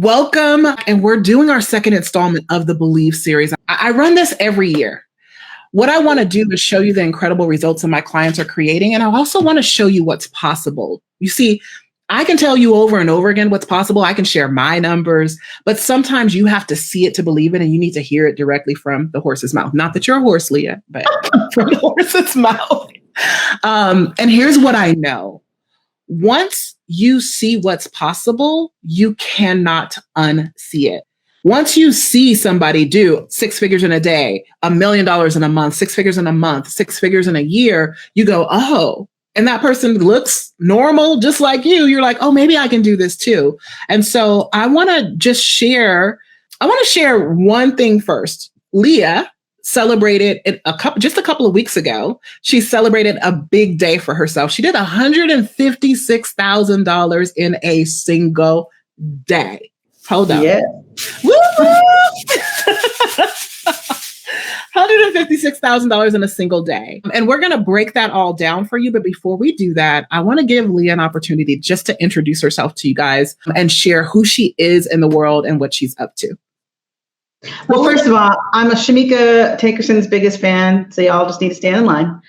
Welcome. And we're doing our second installment of the Believe series. I run this every year. What I want to do is show you the incredible results that my clients are creating. And I also want to show you what's possible. You see, I can tell you over and over again what's possible. I can share my numbers, but sometimes you have to see it to believe it, and you need to hear it directly from the horse's mouth. Not that you're a horse, Lia, but from the horse's mouth. And here's what I know. Once you see what's possible, you cannot unsee it. Once you see somebody do 6 figures in a day, $1 million in a month, 6 figures in a month, 6 figures in a year, you go, oh, and that person looks normal, just like you. You're like, oh, maybe I can do this too. And so I want to share one thing first. Lia celebrated just a couple of weeks ago. She celebrated a big day for herself. She did $156,000 in a single day. Hold on. Yeah. $156,000 in a single day. And we're going to break that all down for you. But before we do that, I want to give Lia an opportunity just to introduce herself to you guys and share who she is in the world and what she's up to. Well, first of all, I'm a Shameca Tankerson's biggest fan, so y'all just need to stand in line.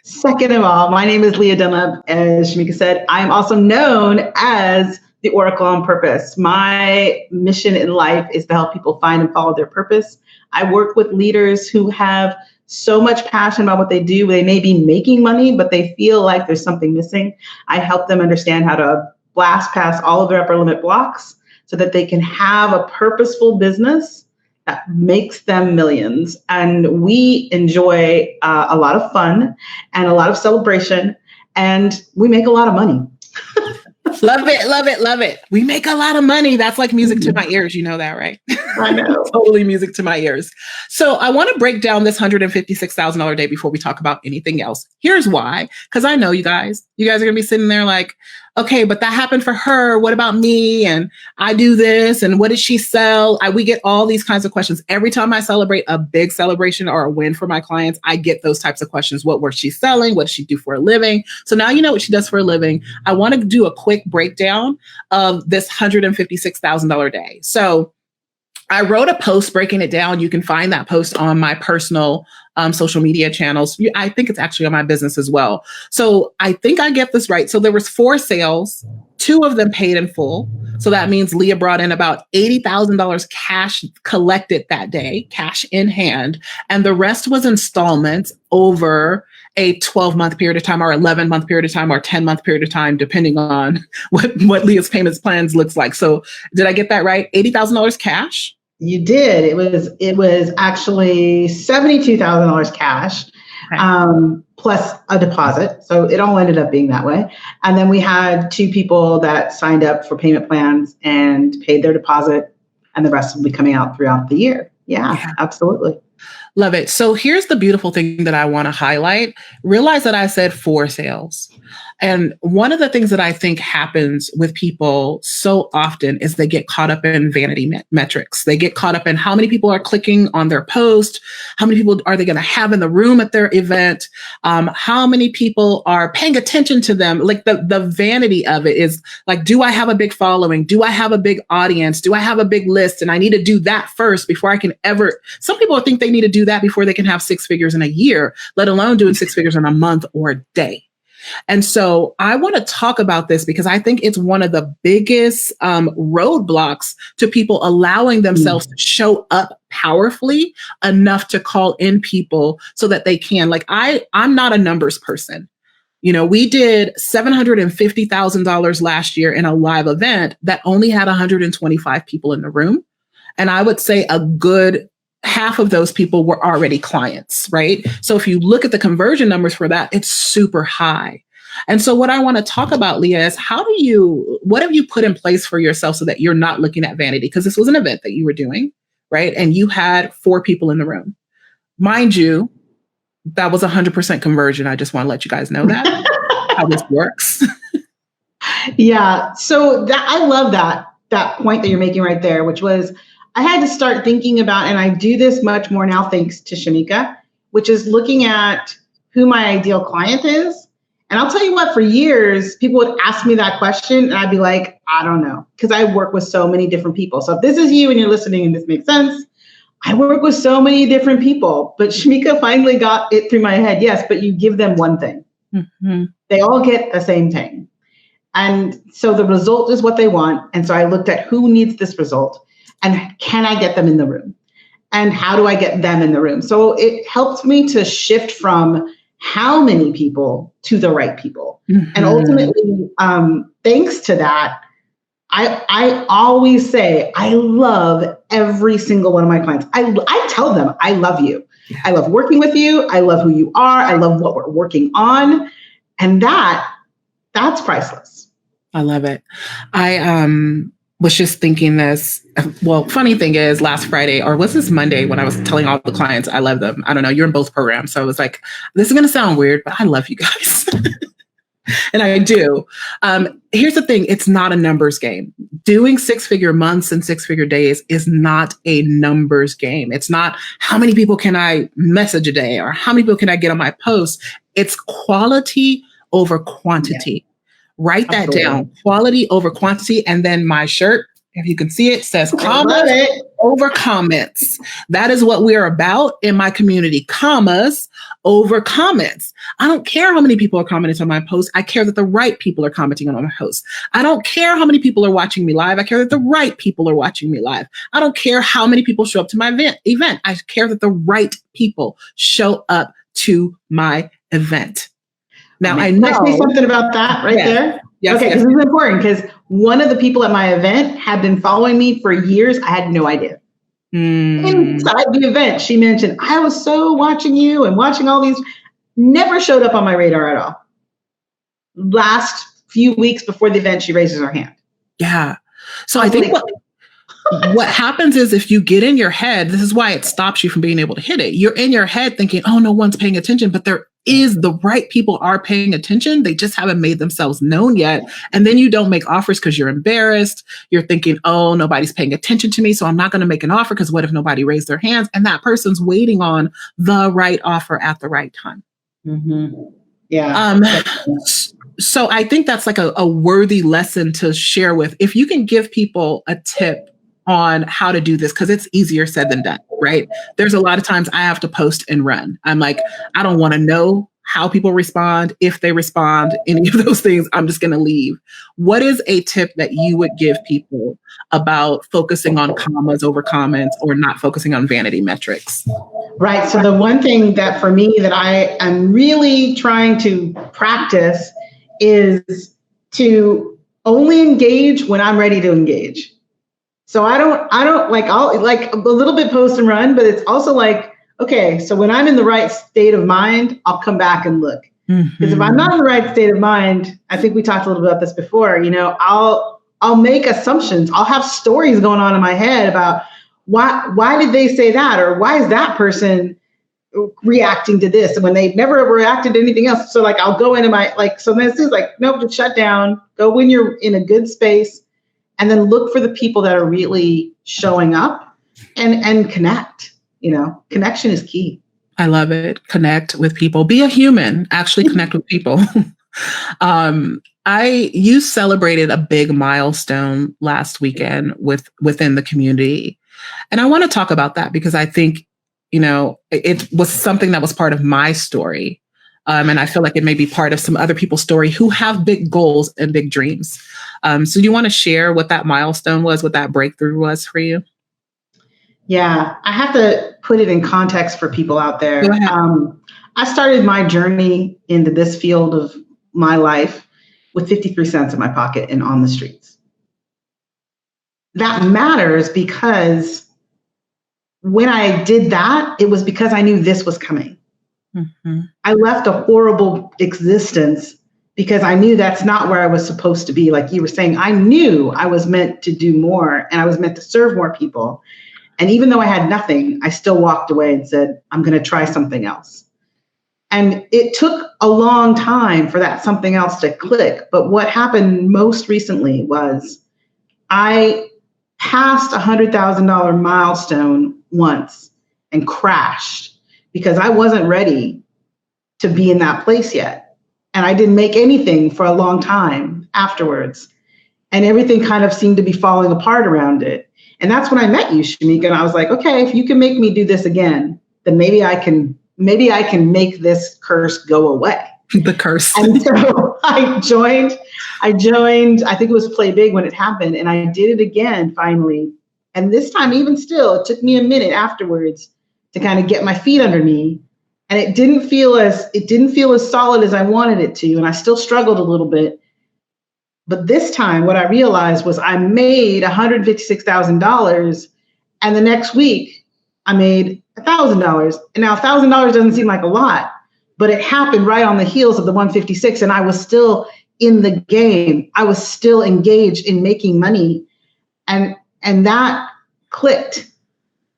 Second of all, my name is Lia Dunlap. As Shameca said, I am also known as the Oracle on Purpose. My mission in life is to help people find and follow their purpose. I work with leaders who have so much passion about what they do. They may be making money, but they feel like there's something missing. I help them understand how to blast past all of their upper limit blocks so that they can have a purposeful business that makes them millions. And we enjoy a lot of fun and a lot of celebration, and we make a lot of money. Love it, love it, love it. We make a lot of money. That's like music to my ears. You know that, right? I know. Totally music to my ears. So I want to break down this $156,000 day before we talk about anything else. Here's why. Because I know you guys are going to be sitting there like, okay, but that happened for her. What about me? And I do this. And what did she sell? We get all these kinds of questions. Every time I celebrate a big celebration or a win for my clients, I get those types of questions. What was she selling? What does she do for a living? So now you know what she does for a living. I want to do a quick breakdown of this $156,000 day. So I wrote a post breaking it down. You can find that post on my personal social media channels. I think it's actually on my business as well. So I think I get this right. So there was 4 sales, 2 of them paid in full. So that means Lia brought in about $80,000 cash collected that day, cash in hand. And the rest was installments over a 12-month period of time or 11-month period of time or 10-month period of time, depending on what Lia's payments plans looks like. So did I get that right? $80,000 cash? You did. It was actually $72,000 cash, okay, plus a deposit. So it all ended up being that way. And then we had 2 people that signed up for payment plans and paid their deposit, and the rest will be coming out throughout the year. Yeah, absolutely. Love it. So here's the beautiful thing that I want to highlight. Realize that I said 4 sales. And one of the things that I think happens with people so often is they get caught up in vanity metrics. They get caught up in how many people are clicking on their post, how many people are they going to have in the room at their event, how many people are paying attention to them. Like the vanity of it is like, do I have a big following? Do I have a big audience? Do I have a big list? And I need to do that first before I can ever. Some people think they need to do that before they can have 6 figures in a year, let alone doing 6 figures in a month or a day. And so I want to talk about this because I think it's one of the biggest roadblocks to people allowing themselves to show up powerfully enough to call in people so that they can. Like I'm not a numbers person. You know, we did $750,000 last year in a live event that only had 125 people in the room. And I would say a good half of those people were already clients, right? So if you look at the conversion numbers for that, it's super high. And so what I want to talk about, Lia, is what have you put in place for yourself so that you're not looking at vanity? Because this was an event that you were doing, right? And you had 4 people in the room. Mind you, that was 100% conversion. I just want to let you guys know that, how this works. Yeah. So I love that point that you're making right there, which was, I had to start thinking about, and I do this much more now thanks to Shameca, which is looking at who my ideal client is. And I'll tell you what, for years, people would ask me that question and I'd be like, I don't know, because I work with so many different people. So if this is you and you're listening and this makes sense, I work with so many different people. But Shameca finally got it through my head. Yes, but you give them one thing. Mm-hmm. They all get the same thing. And so the result is what they want. And so I looked at who needs this result and can I get them in the room? And how do I get them in the room? So it helped me to shift from how many people to the right people. Mm-hmm. And ultimately, thanks to that, I always say, I love every single one of my clients. I tell them, I love you. I love working with you. I love who you are. I love what we're working on. And that's priceless. I love it. I was just thinking this. Well, funny thing is last Friday, or was this Monday, when I was telling all the clients I love them. I don't know. You're in both programs. So I was like, this is going to sound weird, but I love you guys. And I do. Here's the thing. It's not a numbers game. Doing 6-figure months and 6-figure days is not a numbers game. It's not how many people can I message a day or how many people can I get on my posts. It's quality over quantity. Yeah. Write that down. Quality over quantity. And then my shirt, if you can see it, says commas over comments. That is what we're about in my community. Commas over comments. I don't care how many people are commenting on my post. I care that the right people are commenting on my post. I don't care how many people are watching me live. I care that the right people are watching me live. I don't care how many people show up to my event. I care that the right people show up to my event. Now, I know. Can I say something about that there? Yes, okay, because this is important, because one of the people at my event had been following me for years. I had no idea. Inside the event, she mentioned, I was so watching you and watching all these, never showed up on my radar at all. Last few weeks before the event, she raises her hand. Yeah. So I think what happens is if you get in your head, this is why it stops you from being able to hit it. You're in your head thinking, oh, no one's paying attention, but the right people are paying attention. They just haven't made themselves known yet. And then you don't make offers because you're embarrassed. You're thinking, oh, nobody's paying attention to me, so I'm not going to make an offer because what if nobody raised their hands? And that person's waiting on the right offer at the right time. Mm-hmm. Yeah. So I think that's like a worthy lesson to share with. If you can give people a tip on how to do this, because it's easier said than done, right? There's a lot of times I have to post and run. I'm like, I don't want to know how people respond, if they respond, any of those things. I'm just going to leave. What is a tip that you would give people about focusing on commas over comments or not focusing on vanity metrics? Right. So the one thing that for me that I am really trying to practice is to only engage when I'm ready to engage. So I don't I'll like a little bit post and run, but it's also like, okay, so when I'm in the right state of mind, I'll come back and look. Because if I'm not in the right state of mind, I think we talked a little bit about this before, I'll make assumptions. I'll have stories going on in my head about why did they say that? Or why is that person reacting to this? And when they've never reacted to anything else. So like, I'll go into so this is like, nope, just shut down, go when you're in a good space. And then look for the people that are really showing up and connect. Connection is key. I love it. Connect with people. Be a human. Actually connect with people. You celebrated a big milestone last weekend within the community. And I want to talk about that because I think, it was something that was part of my story. And I feel like it may be part of some other people's story who have big goals and big dreams. So do you want to share what that milestone was, what that breakthrough was for you? Yeah, I have to put it in context for people out there. Go ahead. I started my journey into this field of my life with 53 cents in my pocket and on the streets. That matters because when I did that, it was because I knew this was coming. Mm-hmm. I left a horrible existence because I knew that's not where I was supposed to be. Like you were saying, I knew I was meant to do more and I was meant to serve more people. And even though I had nothing, I still walked away and said, I'm going to try something else. And it took a long time for that something else to click. But what happened most recently was I passed $100,000 milestone once and crashed because I wasn't ready to be in that place yet. And I didn't make anything for a long time afterwards. and everything kind of seemed to be falling apart around it. And that's when I met you, Shameca. And I was like, okay, if you can make me do this again, then maybe I can make this curse go away. The curse. And so I joined, I think it was Play Big when it happened. And I did it again, finally. And this time, even still, it took me a minute afterwards to kind of get my feet under me. And it didn't feel as solid as I wanted it to. And I still struggled a little bit. But this time, what I realized was I made $156,000, and the next week I made $1,000. And now $1,000 doesn't seem like a lot, but it happened right on the heels of the 156, and I was still in the game. I was still engaged in making money, and that clicked.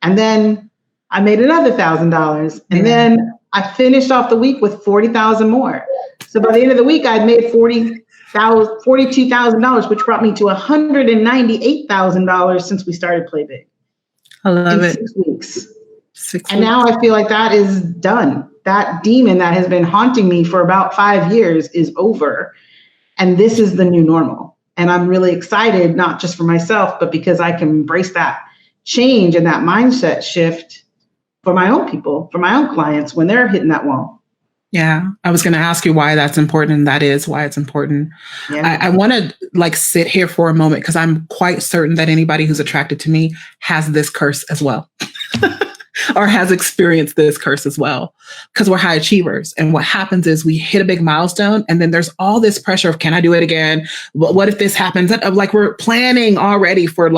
And then I made another $1,000, and then I finished off the week with 40,000 more. So by the end of the week, I'd made $42,000, which brought me to $198,000 since we started Play Big. I love it. 6 weeks. And now I feel like that is done. That demon that has been haunting me for about 5 years is over. And this is the new normal. And I'm really excited, not just for myself, but because I can embrace that change and that mindset shift for my own people, for my own clients when they're hitting that wall. Yeah, I was going to ask you why that's important. And that is why it's important. Yeah. I want to sit here for a moment because I'm quite certain that anybody who's attracted to me has this curse as well. Or has experienced this curse as well, because we're high achievers. And what happens is we hit a big milestone, and then there's all this pressure of, can I do it again? What if this happens? We're planning already for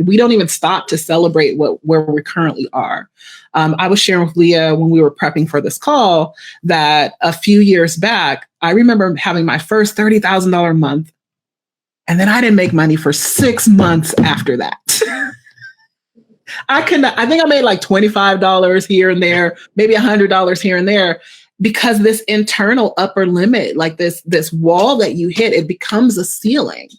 we don't even stop to celebrate where we currently are. I was sharing with Lia when we were prepping for this call that a few years back, I remember having my first $30,000 month, and then I didn't make money for 6 months after that. I think I made $25 here and there, maybe $100 here and there, because this internal upper limit, this wall that you hit, it becomes a ceiling.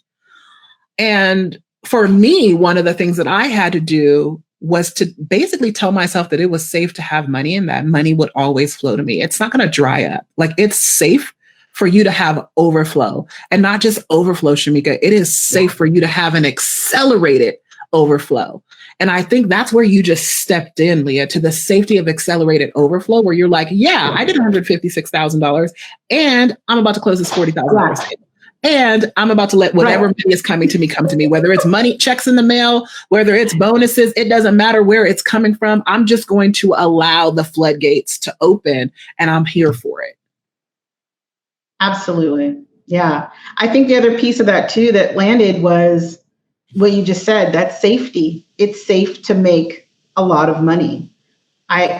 And for me, one of the things that I had to do was to basically tell myself that it was safe to have money and that money would always flow to me. It's not going to dry up. It's safe for you to have overflow, and not just overflow, Shameca. It is safe for you to have an accelerated overflow. And I think that's where you just stepped in, Lia, to the safety of accelerated overflow, where you're like, yeah, I did $156,000 and I'm about to close this $40,000. And I'm about to let whatever money is coming to me come to me, whether it's money, checks in the mail, whether it's bonuses, it doesn't matter where it's coming from. I'm just going to allow the floodgates to open, and I'm here for it. Absolutely. Yeah. I think the other piece of that too that landed was what you just said, that safety. It's safe to make a lot of money.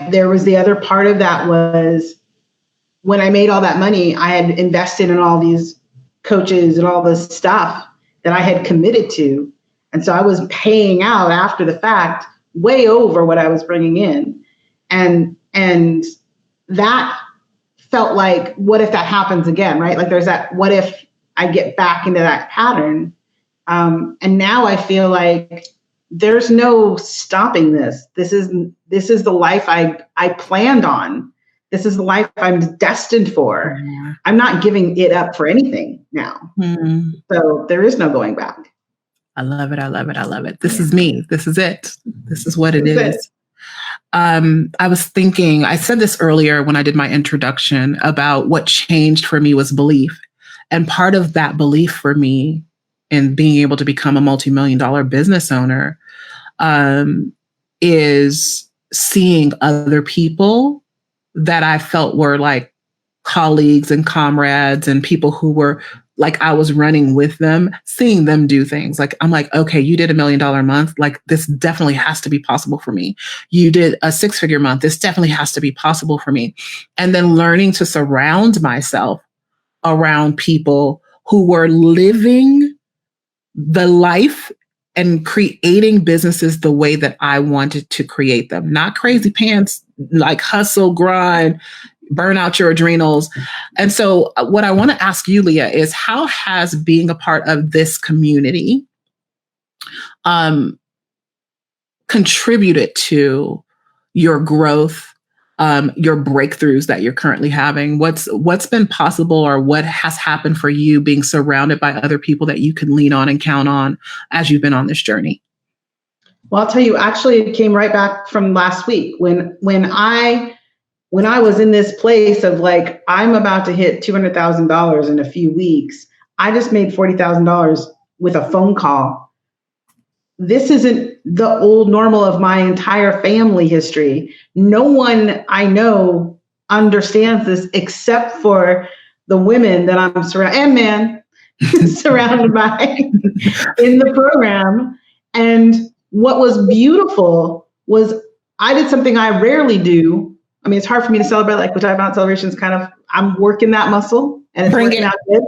There was the other part of that was when I made all that money, I had invested in all these coaches and all this stuff that I had committed to. And so I was paying out after the fact way over what I was bringing in. And that felt like, what if that happens again, right? There's that, what if I get back into that pattern? And now I feel like there's no stopping this. This is the life I planned on. This is the life I'm destined for. Yeah. I'm not giving it up for anything now. Mm-hmm. So there is no going back. I love it. I love it. I love it. This is me. This is it. This is what it is. I was thinking, I said this earlier when I did my introduction about what changed for me was belief. And part of that belief for me in being able to become a multi-million-dollar business owner is seeing other people that I felt were colleagues and comrades and people who were I was running with them, seeing them do things. I'm like, okay, you did $1 million a month. This definitely has to be possible for me. You did a 6-figure month. This definitely has to be possible for me. And then learning to surround myself around people who were living the life and creating businesses the way that I wanted to create them. Not crazy pants, hustle, grind, burn out your adrenals. And so what I want to ask you, Lia, is how has being a part of this community contributed to your growth your breakthroughs that you're currently having? What's been possible, or what has happened for you being surrounded by other people that you can lean on and count on as you've been on this journey? Well, I'll tell you, actually, it came right back from last week when I was in this place of like, I'm about to hit $200,000 in a few weeks. I just made $40,000 with a phone call. This isn't the old normal of my entire family history. No one I know understands this except for the women that I'm surrounded, and man, surrounded by in the program. And what was beautiful was I did something I rarely do. I mean, it's hard for me to celebrate, like which I found celebrations kind of, I'm working that muscle and it's working out good.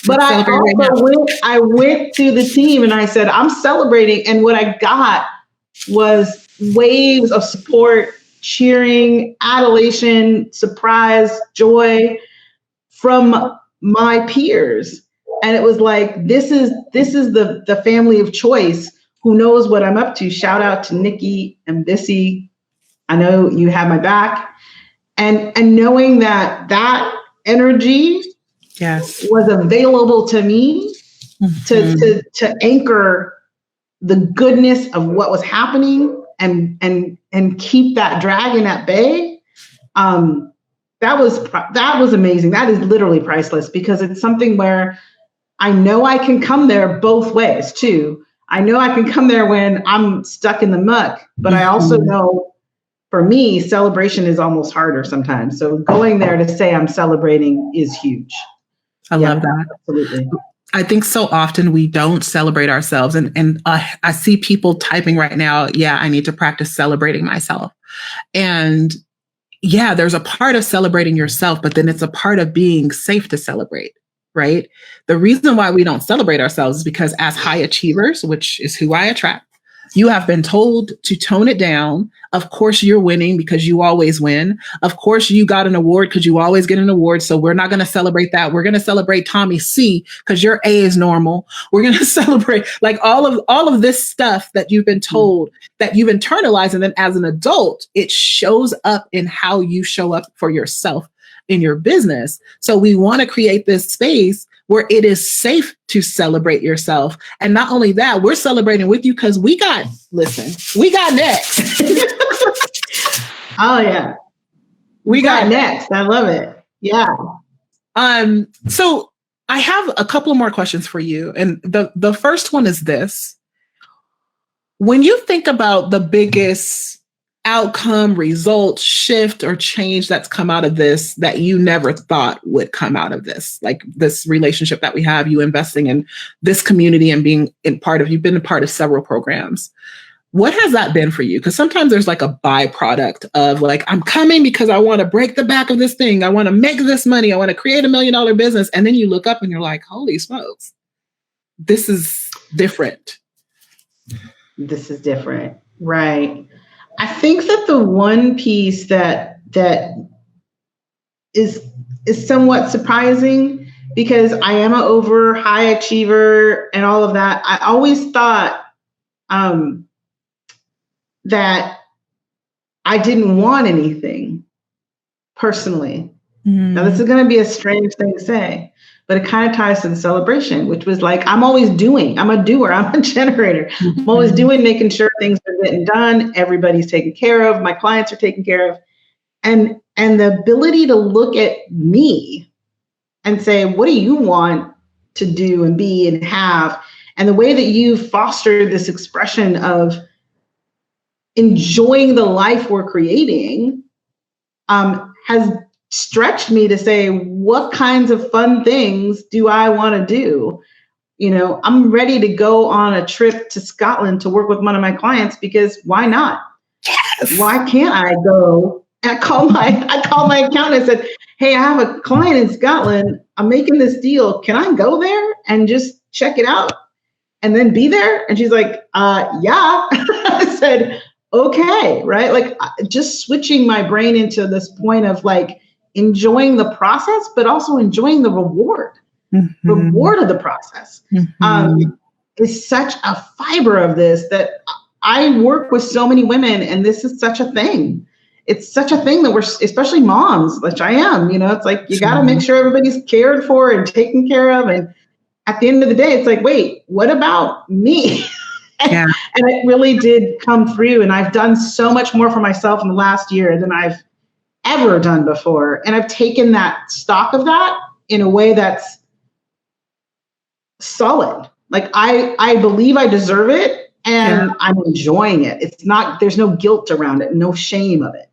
But I went to the team and I said, I'm celebrating. And what I got was waves of support, cheering, adulation, surprise, joy from my peers. And it was like, this is the family of choice who knows what I'm up to. Shout out to Nikki and Bissy. I know you have my back. And knowing that energy was available to me to anchor the goodness of what was happening and keep that dragon at bay. That was amazing. That is literally priceless, because it's something where I know I can come there both ways too. I know I can come there when I'm stuck in the muck, but I also know, for me, celebration is almost harder sometimes. So going there to say I'm celebrating is huge. I love that. Absolutely. I think so often we don't celebrate ourselves. And I see people typing right now, yeah, I need to practice celebrating myself. And yeah, there's a part of celebrating yourself, but then it's a part of being safe to celebrate, right? The reason why we don't celebrate ourselves is because as high achievers, which is who I attract, you have been told to tone it down. Of course, you're winning because you always win. Of course, you got an award because you always get an award. So we're not going to celebrate that. We're going to celebrate Tommy C because your A is normal. We're going to celebrate like all of this stuff that you've been told, that you've internalized. And then as an adult, it shows up in how you show up for yourself in your business. So we want to create this space where it is safe to celebrate yourself. And not only that, we're celebrating with you because we got next. Oh yeah. We got next. I love it. Yeah. So I have a couple of more questions for you. And the first one is this. When you think about the biggest outcome, result, shift, or change that's come out of this that you never thought would come out of this, like this relationship that we have, you investing in this community and you've been a part of several programs. What has that been for you? Because sometimes there's like a byproduct of like, I'm coming because I want to break the back of this thing. I want to make this money. I want to create $1 million business. And then you look up and you're like, holy smokes, this is different. This is different. Right. I think that the one piece that is somewhat surprising, because I am an high achiever and all of that. I always thought that I didn't want anything personally. Now, this is going to be a strange thing to say, but it kind of ties to the celebration, which was like, I'm always doing. I'm a doer. I'm a generator. I'm always doing, making sure things are getting done. Everybody's taken care of. My clients are taken care of. And the ability to look at me and say, what do you want to do and be and have? And the way that you fostered this expression of enjoying the life we're creating has stretched me to say, what kinds of fun things do I want to do? You know, I'm ready to go on a trip to Scotland to work with one of my clients, because why not? Yes. Why can't I go? I call my accountant and said, hey, I have a client in Scotland. I'm making this deal. Can I go there and just check it out and then be there? And she's like, yeah. I said, okay, right? Like just switching my brain into this point of like, enjoying the process, but also enjoying the reward of the process is such a fiber of this, that I work with so many women, and this is such a thing. it's such a thing that we're, especially moms, which I am, it's like, you got to make sure everybody's cared for and taken care of. And at the end of the day, it's like, wait, what about me? Yeah. And it really did come through. And I've done so much more for myself in the last year than I've ever done before. And I've taken that stock of that in a way that's solid. Like I believe I deserve it, and I'm enjoying it. It's not, there's no guilt around it, no shame of it.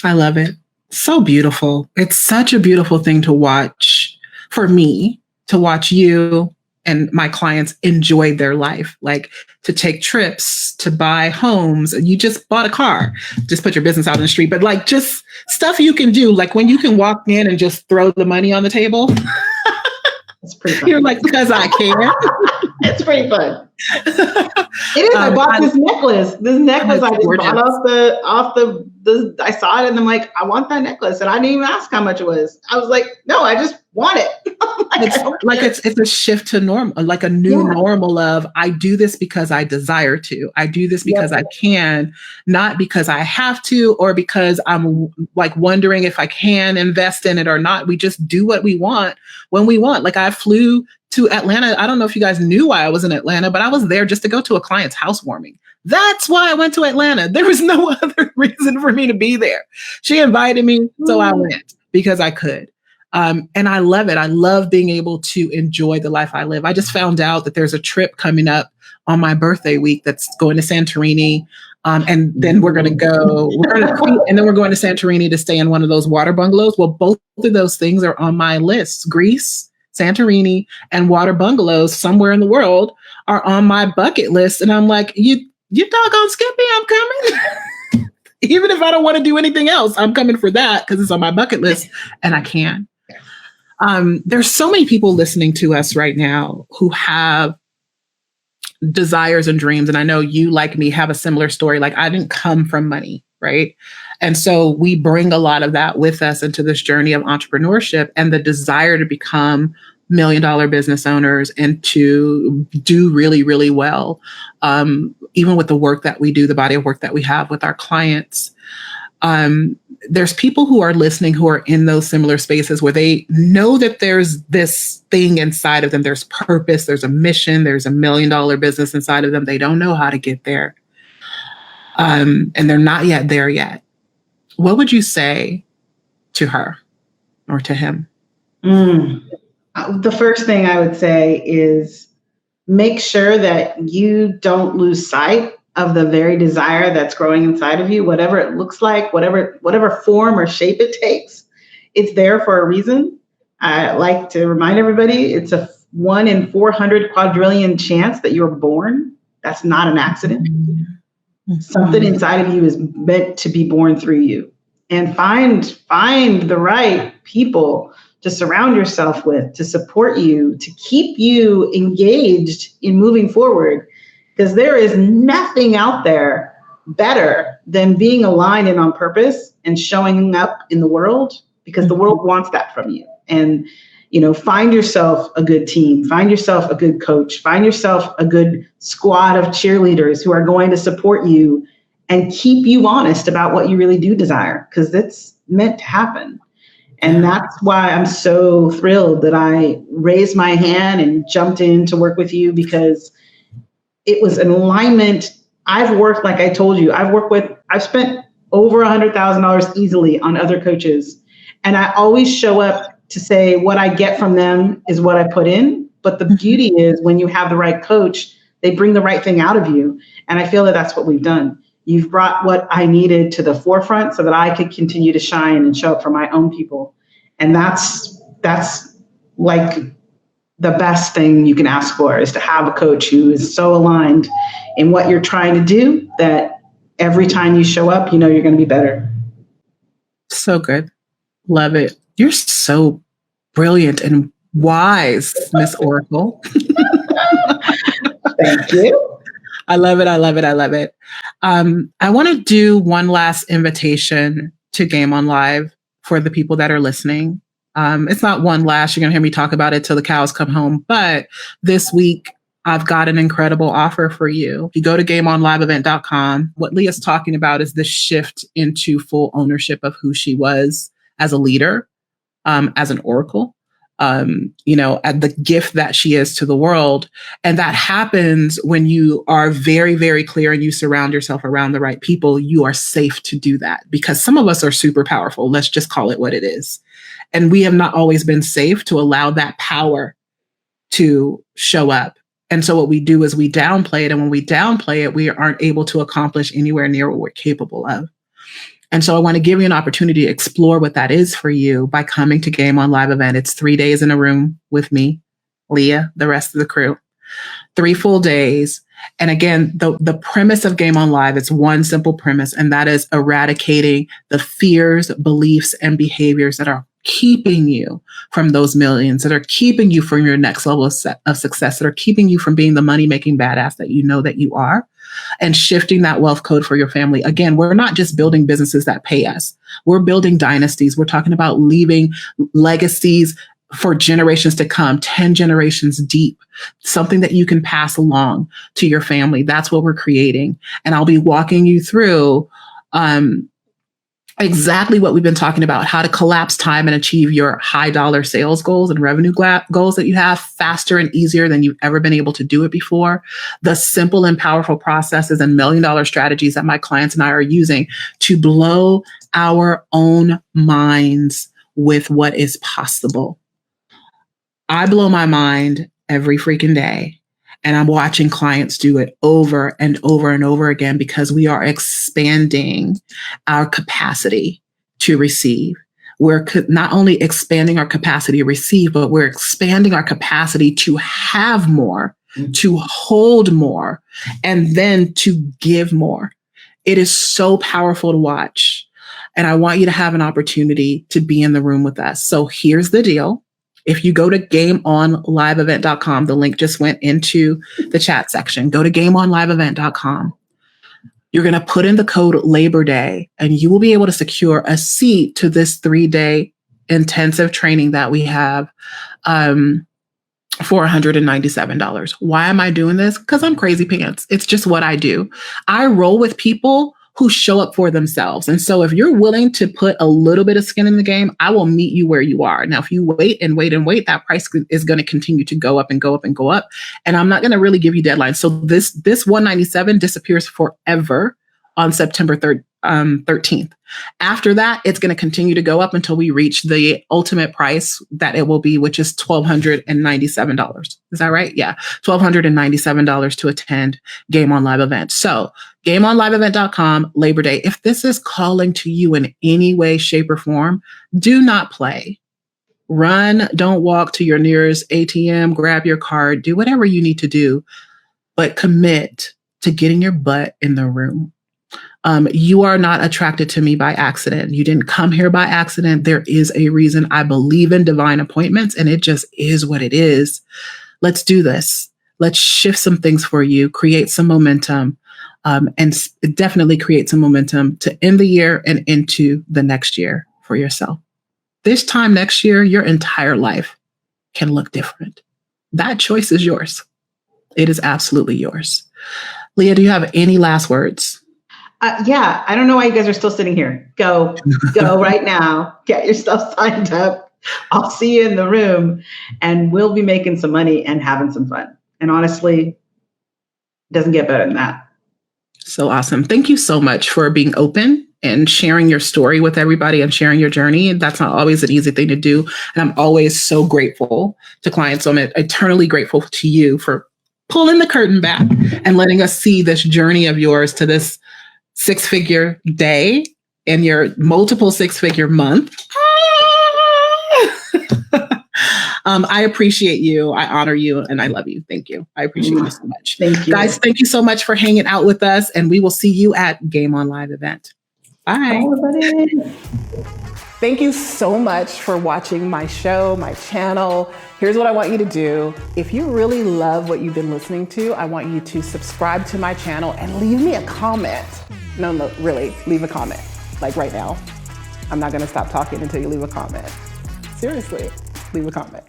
I love it. So beautiful. It's such a beautiful thing to watch, for me, to watch you and my clients enjoy their life, like to take trips, to buy homes. And you just bought a car, just put your business out in the street, but like just stuff you can do. Like when you can walk in and just throw the money on the table. It's pretty fun. You're like, because I can. It's pretty fun. It is. I bought this necklace. This necklace I just bought off the. I saw it and I'm like, I want that necklace, and I didn't even ask how much it was. I was like, no, I just want it. It's a shift to normal, like a new normal of, I do this because I desire to. I do this because I can, not because I have to, or because I'm like wondering if I can invest in it or not. We just do what we want when we want. Like I flew to Atlanta. I don't know if you guys knew why I was in Atlanta, but I was there just to go to a client's housewarming. That's why I went to Atlanta. There was no other reason for me to be there. She invited me, so I went because I could. And I love it. I love being able to enjoy the life I live. I just found out that there's a trip coming up on my birthday week that's going to Santorini. And then we're going to go, and then we're going to Santorini to stay in one of those water bungalows. Well, both of those things are on my list. Greece, Santorini, and water bungalows somewhere in the world are on my bucket list. And I'm like, you doggone Skippy, I'm coming. Even if I don't want to do anything else, I'm coming for that because it's on my bucket list and I can. There's so many people listening to us right now who have desires and dreams. And I know you, like me, have a similar story. Like I didn't come from money, right? And so we bring a lot of that with us into this journey of entrepreneurship and the desire to become $1 million business owners and to do really, really well. Even with the work that we do, the body of work that we have with our clients. There's people who are listening who are in those similar spaces where they know that there's this thing inside of them. There's purpose, there's a mission, there's $1 million business inside of them. They don't know how to get there. And they're not yet there yet. What would you say to her or to him? The first thing I would say is make sure that you don't lose sight of the very desire that's growing inside of you, whatever it looks like, whatever form or shape it takes. It's there for a reason. I like to remind everybody, it's a 1 in 400 quadrillion chance that you're born. That's not an accident. Something inside of you is meant to be born through you. And find the right people to surround yourself with, to support you, to keep you engaged in moving forward. Because there is nothing out there better than being aligned and on purpose and showing up in the world, because the world wants that from you. And, find yourself a good team, find yourself a good coach, find yourself a good squad of cheerleaders who are going to support you and keep you honest about what you really do desire, because it's meant to happen. And that's why I'm so thrilled that I raised my hand and jumped in to work with you, because it was an alignment. I've worked, like I told you, I've spent over $100,000 easily on other coaches. And I always show up to say what I get from them is what I put in. But the beauty is when you have the right coach, they bring the right thing out of you. And I feel that that's what we've done. You've brought what I needed to the forefront so that I could continue to shine and show up for my own people. And that's like the best thing you can ask for, is to have a coach who is so aligned in what you're trying to do that every time you show up, you're going to be better. So good. Love it. You're so brilliant and wise, Miss Oracle. Thank you. I love it. I love it. I love it. I want to do one last invitation to Game On Live for the people that are listening. It's not one last, you're going to hear me talk about it till the cows come home. But this week, I've got an incredible offer for you. If you go to gameonliveevent.com, what Leah's talking about is this shift into full ownership of who she was as a leader, as an oracle, at the gift that she is to the world. And that happens when you are very, very clear and you surround yourself around the right people. You are safe to do that because some of us are super powerful. Let's just call it what it is. And we have not always been safe to allow that power to show up. And so what we do is we downplay it. And when we downplay it, we aren't able to accomplish anywhere near what we're capable of. And so I want to give you an opportunity to explore what that is for you by coming to Game On Live event. It's 3 days in a room with me, Lia, the rest of the crew, 3 full days. And again, the premise of Game On Live, it's one simple premise, and that is eradicating the fears, beliefs, and behaviors that are keeping you from those millions, that are keeping you from your next level of success, that are keeping you from being the money-making badass that you know that you are, and shifting that wealth code for your family. Again, we're not just building businesses that pay us. We're building dynasties. We're talking about leaving legacies for generations to come, 10 generations deep, something that you can pass along to your family. That's what we're creating. And I'll be walking you through exactly what we've been talking about, how to collapse time and achieve your high dollar sales goals and revenue goals that you have faster and easier than you've ever been able to do it before. The simple and powerful processes and $1 million strategies that my clients and I are using to blow our own minds with what is possible. I blow my mind every freaking day. And I'm watching clients do it over and over and over again because we are expanding our capacity to receive. We're not only expanding our capacity to receive, but we're expanding our capacity to have more, to hold more, and then to give more. It is so powerful to watch. And I want you to have an opportunity to be in the room with us. So here's the deal. If you go to gameonliveevent.com, the link just went into the chat section. Go to gameonliveevent.com. You're going to put in the code Labor Day, and you will be able to secure a seat to this 3-day intensive training that we have for $197. Why am I doing this? Because I'm crazy pants. It's just what I do. I roll with people who show up for themselves. And so if you're willing to put a little bit of skin in the game, I will meet you where you are. Now, if you wait and wait and wait, that price is going to continue to go up and go up and go up. And I'm not going to really give you deadlines. So this $197 disappears forever on September 13th. After that, it's going to continue to go up until we reach the ultimate price that it will be, which is $1,297. Is that right? Yeah. $1,297 to attend Game On Live event. So gameonliveevent.com, Labor Day. If this is calling to you in any way, shape, or form, do not play. Run, don't walk to your nearest ATM, grab your card, do whatever you need to do, but commit to getting your butt in the room. You are not attracted to me by accident. You didn't come here by accident. There is a reason. I believe in divine appointments, and it just is what it is. Let's do this. Let's shift some things for you, create some momentum, and definitely create some momentum to end the year and into the next year for yourself. This time next year, your entire life can look different. That choice is yours. It is absolutely yours. Lia, do you have any last words? Yeah, I don't know why you guys are still sitting here. Go right now. Get yourself signed up. I'll see you in the room, and we'll be making some money and having some fun. And honestly, it doesn't get better than that. So awesome. Thank you so much for being open and sharing your story with everybody and sharing your journey. That's not always an easy thing to do. And I'm always so grateful to clients. So I'm eternally grateful to you for pulling the curtain back and letting us see this journey of yours to this 6-figure day and your multiple 6-figure month. I appreciate you. I honor you and I love you. Thank you. I appreciate you so much. Thank you. Guys, thank you so much for hanging out with us, and we will see you at Game On Live event. Bye. Bye. Thank you so much for watching my show, my channel. Here's what I want you to do. If you really love what you've been listening to, I want you to subscribe to my channel and leave me a comment. No, really, leave a comment. Like right now. I'm not gonna stop talking until you leave a comment. Seriously, leave a comment.